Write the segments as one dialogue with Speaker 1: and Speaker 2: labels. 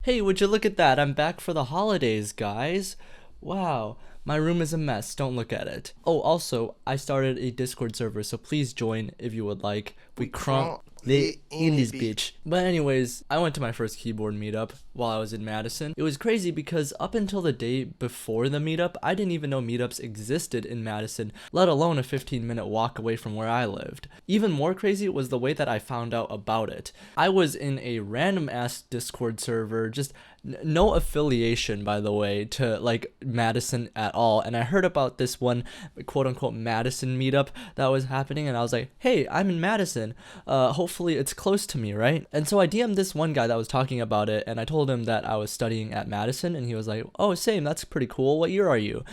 Speaker 1: Hey, would you look at that? I'm back for the holidays, guys. Wow, my room is a mess. Don't look at it. Oh, also, I started a Discord server, so please join if you would like. We crunk lit in this bitch. But anyways, I went to my first keyboard meetup while I was in Madison. It was crazy because up until the day before the meetup, I didn't even know meetups existed in Madison, let alone a 15-minute walk away from where I lived. Even more crazy was the way that I found out about it. I was in a random ass Discord server, just no affiliation, by the way, to like Madison at all, and I heard about this one quote unquote Madison meetup that was happening, and I was like, hey, I'm in Madison, hopefully it's close to me, right? And so I DM'd this one guy that was talking about it, and I told him that I was studying at Madison, and he was like, oh, same, that's pretty cool, what year are you?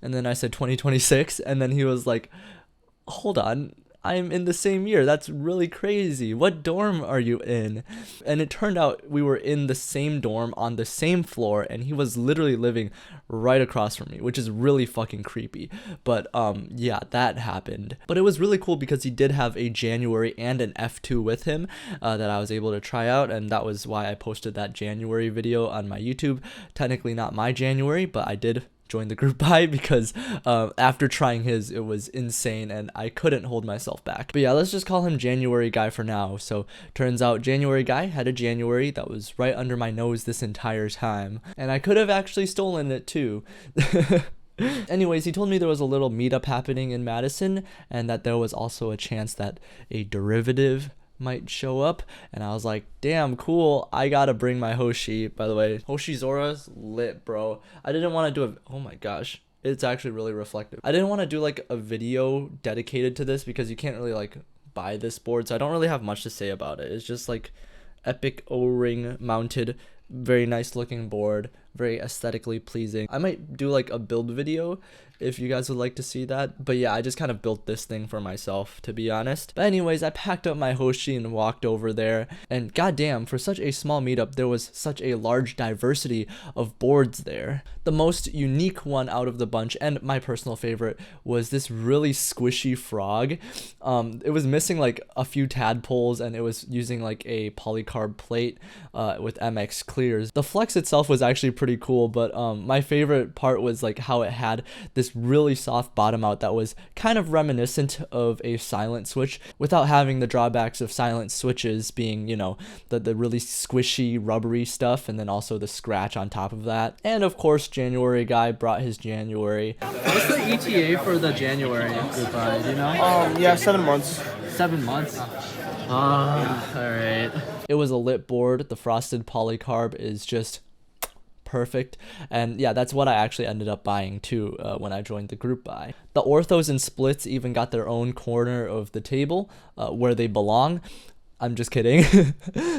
Speaker 1: And then I said 2026, and then he was like, hold on, I'm in the same year. That's really crazy. What dorm are you in? And it turned out we were in the same dorm on the same floor, and he was literally living right across from me, which is really fucking creepy. But yeah, that happened. But it was really cool because he did have a January and an F2 with him that I was able to try out, and that was why I posted that January video on my YouTube. Technically not my January, but I did join the group by because after trying his, it was insane and I couldn't hold myself back. But yeah, let's just call him January guy for now. So turns out January guy had a January that was right under my nose this entire time, and I could have actually stolen it too. Anyways, he told me there was a little meetup happening in Madison and that there was also a chance that a derivative might show up, and I was like, damn, cool, I gotta bring my Hoshi. By the way, Hoshi Zora's lit, bro. I didn't want to do a, oh my gosh, it's actually really reflective. I didn't want to do like a video dedicated to this because you can't really like buy this board, so I don't really have much to say about it. It's just like epic O-ring mounted, very nice looking board, very aesthetically pleasing. I might do like a build video if you guys would like to see that, but yeah, I just kind of built this thing for myself, to be honest. But anyways, I packed up my Hoshi and walked over there, and goddamn, for such a small meetup, there was such a large diversity of boards there. The most unique one out of the bunch, and my personal favorite, was this really squishy frog. It was missing like a few tadpoles, and it was using like a polycarb plate with MX clears. The flex itself was actually pretty cool, but my favorite part was like how it had this really soft bottom out that was kind of reminiscent of a silent switch without having the drawbacks of silent switches being, you know, the really squishy rubbery stuff, and then also the scratch on top of that. And of course, January guy brought his January. What's the ETA for the January group buy, do you know?
Speaker 2: Yeah, 7 months.
Speaker 1: 7 months? Alright. It was a lit board. The frosted polycarb is just perfect, and yeah, that's what I actually ended up buying too when I joined the group buy. The orthos and splits even got their own corner of the table where they belong. I'm just kidding.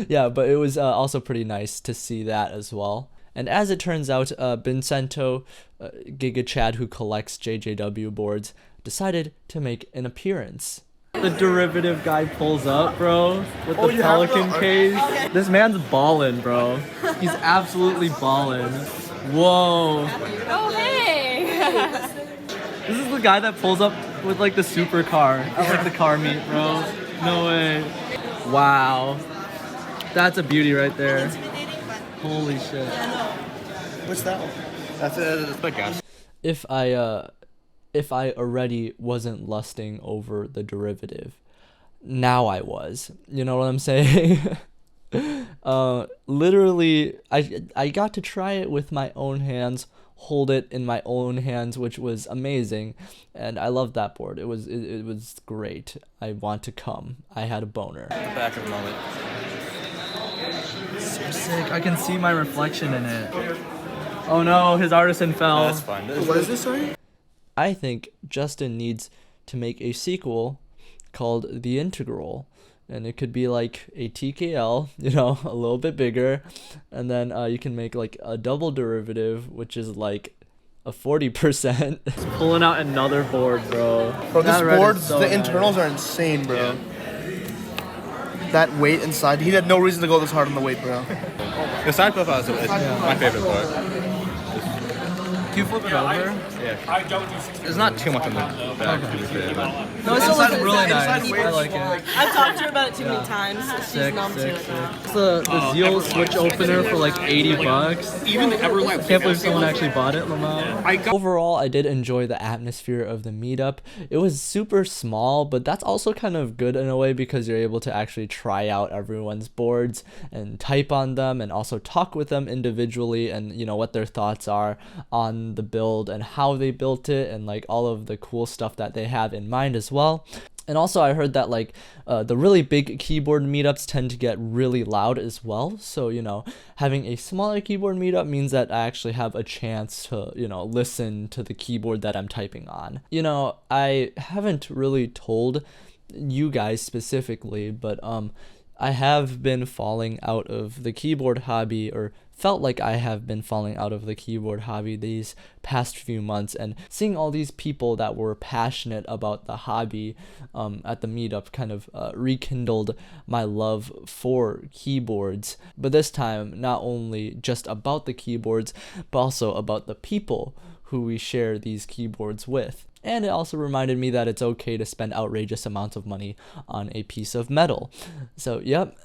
Speaker 1: Yeah, but it was also pretty nice to see that as well. And as it turns out, Vincento, Giga Chad, who collects JJW boards, decided to make an appearance. The derivative guy pulls up, bro, with the Pelican case. This man's ballin', bro. He's absolutely ballin'. Whoa.
Speaker 3: Oh, hey!
Speaker 1: This is the guy that pulls up with like the supercar at like the car meet, bro. No way. Wow. That's a beauty right there. Holy shit.
Speaker 2: What's that one? That's my gas.
Speaker 1: If I already wasn't lusting over the derivative, now I was. You know what I'm saying? Literally, I got to try it with my own hands, hold it in my own hands, which was amazing, and I loved that board. It was great. I want to come. I had a boner.
Speaker 2: Back of the moment.
Speaker 1: So sick. I can see my reflection in it. Oh no, his artisan fell.
Speaker 2: That's fine. What is this, sorry?
Speaker 1: I think Justin needs to make a sequel called The Integral, and it could be like a TKL, you know, a little bit bigger, and then you can make like a double derivative, which is like a 40%. Pulling out another board, bro.
Speaker 2: Bro, this board,
Speaker 1: so
Speaker 2: the
Speaker 1: nice.
Speaker 2: internals are insane, bro. That weight inside, he had no reason to go this hard on the weight, bro.
Speaker 4: The side profile is my favorite part.
Speaker 1: you flip it over?
Speaker 3: Yeah. There's not too much on the back.
Speaker 1: No, it still looks really
Speaker 2: inside
Speaker 1: nice.
Speaker 2: weight
Speaker 1: I like it.
Speaker 4: I've talked to her about it too many times. She's
Speaker 1: Sick,
Speaker 4: numb to
Speaker 1: sick,
Speaker 4: it.
Speaker 1: sick. It's the Zeal switch opener for like $80.
Speaker 3: Even ever like.
Speaker 1: Can't believe someone actually bought it, Lamau. Overall, I did enjoy the atmosphere of the meetup. It was super small, but that's also kind of good in a way because you're able to actually try out everyone's boards and type on them and also talk with them individually and, you know, what their thoughts are on the build and how they built it and like all of the cool stuff that they have in mind as well. And also I heard that like the really big keyboard meetups tend to get really loud as well. So, you know, having a smaller keyboard meetup means that I actually have a chance to, you know, listen to the keyboard that I'm typing on. You know, I haven't really told you guys specifically, but I have been falling out of the keyboard hobby, or felt like I have been falling out of the keyboard hobby these past few months, and seeing all these people that were passionate about the hobby at the meetup kind of rekindled my love for keyboards. But this time, not only just about the keyboards, but also about the people who we share these keyboards with. And it also reminded me that it's okay to spend outrageous amounts of money on a piece of metal. So, yep.